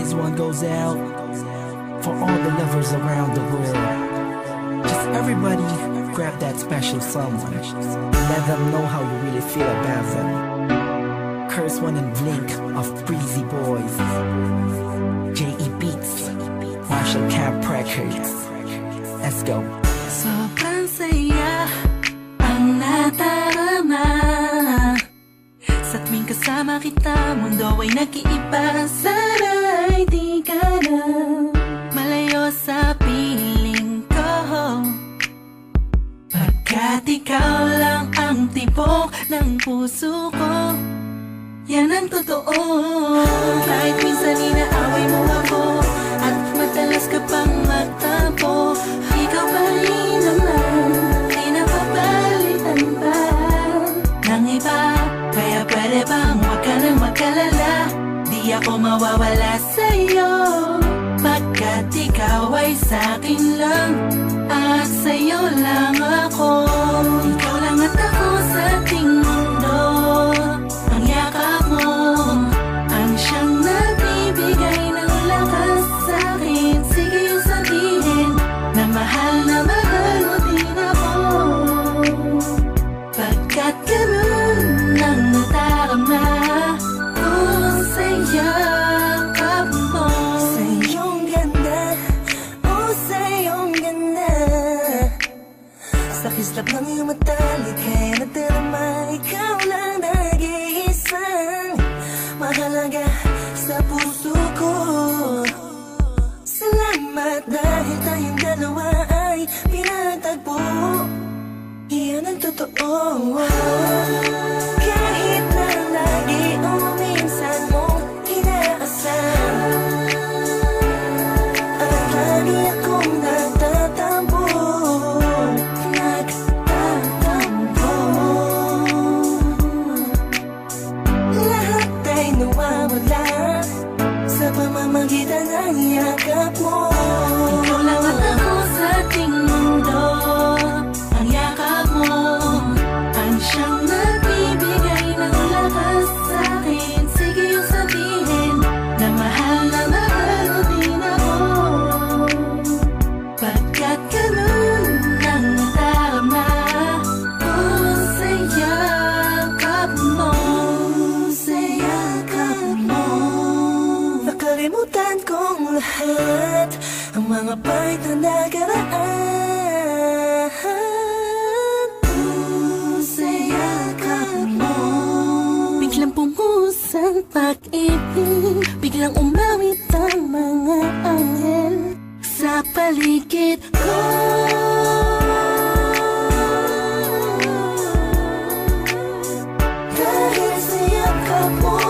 This one goes out for all the lovers around the world. Just everybody grab that special someone. Let them know how you really feel about them. Curse One and Blink of Breezy Boys. J.E. Beats, Marshall Camp Records. Let's go. Sobrang saya ang nadarama sa tuwing kasama kita. Mundo ay nag-iiba. Sana'y di ka na malayo sa piling ko, pagkat ikaw lang ang tibok ng puso ko. Yan ang totoo. Kahit minsan inaaway mo ako at madalas ka pang magtampo, ikaw pa rin naman, di napapalitan pa ng iba. Kaya pwede bang huwag ka nang mag-alala, di ako mawawala sa'yo, pagkat ikaw ay sa'kin lang at sa'yo lang ako. Ikaw lang at ako sa ating mundo. Ang yakap mo ang siyang nagbibigay ng lakas sa'kin. Sige yung sabihin na mahal mo din ako, pagkat ganun ang nadarama ko sa yakap mo. Sa iyong ganda, oh sa iyong ganda, sa kislap ng iyong mata, likha'y nadarama. Ikaw lang nag-iisang mahalaga sa puso ko. Salamat dahil tayong dalawa ay pinatagpo. Iyan ang totoo. Kahit na lagi o minsan mong inaasam, at lagi akong nagtatampo. Lahat ay nawawala sa pamamagitan ng yakap mo. Ikaw lang at ako sa ating mundo. Ang yakap mo ang siyang nagbibigay ng lakas sa'kin. Sige yung sabihin na mahal mo din ako, pagkat ganun ang nadarama ko sa yakap mo. Sa yakap mo, nakalimutan kong lahat ang mga pahit na nakaraan. Sa yakap mo, biglang pumuhos ang pag-ibig, biglang umawit ang mga anghel sa paligid ko. Dahil sa yakap mo,